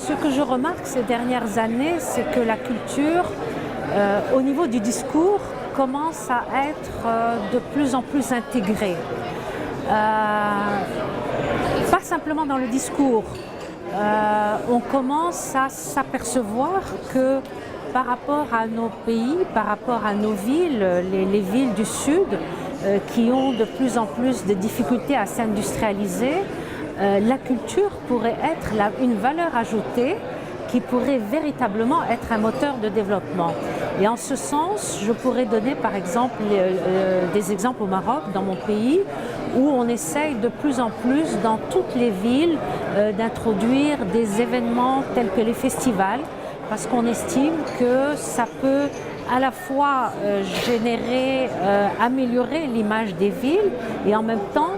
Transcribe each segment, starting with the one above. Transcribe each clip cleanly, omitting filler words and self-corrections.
Ce que je remarque ces dernières années, c'est que la culture, au niveau du discours, commence à être de plus en plus intégrée. Pas simplement dans le discours. On commence à s'apercevoir que par rapport à nos pays, par rapport à nos villes, les villes du Sud, qui ont de plus en plus de difficultés à s'industrialiser, la culture pourrait être une valeur ajoutée qui pourrait véritablement être un moteur de développement. Et en ce sens, je pourrais donner par exemple des exemples au Maroc, dans mon pays, où on essaye de plus en plus dans toutes les villes d'introduire des événements tels que les festivals, parce qu'on estime que ça peut à la fois améliorer l'image des villes et en même temps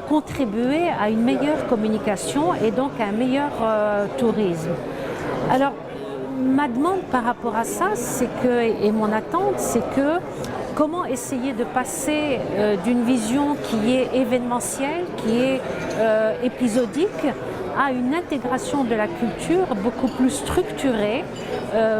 contribuer à une meilleure communication et donc à un meilleur tourisme. Alors, ma demande par rapport à ça, et mon attente, c'est que comment essayer de passer d'une vision qui est événementielle, qui est épisodique, à une intégration de la culture beaucoup plus structurée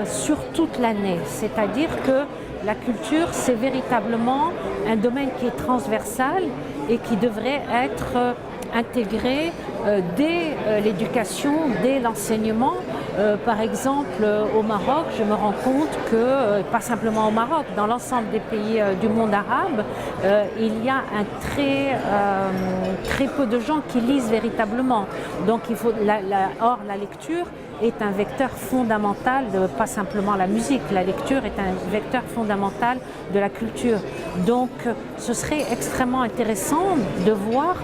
sur toute l'année. C'est-à-dire que la culture, c'est véritablement un domaine qui est transversal et qui devrait être intégré dès l'éducation, dès l'enseignement. Par exemple, au Maroc, je me rends compte que, pas simplement au Maroc, dans l'ensemble des pays du monde arabe, il y a très peu de gens qui lisent véritablement. Donc, or, la lecture est un vecteur fondamental, pas simplement la musique, la lecture est un vecteur fondamental de la culture. Donc, ce serait extrêmement intéressant de voir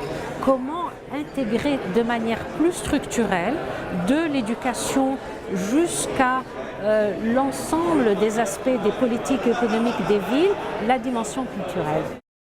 comment intégrer de manière plus structurelle, de l'éducation jusqu'à l'ensemble des aspects des politiques économiques des villes, la dimension culturelle.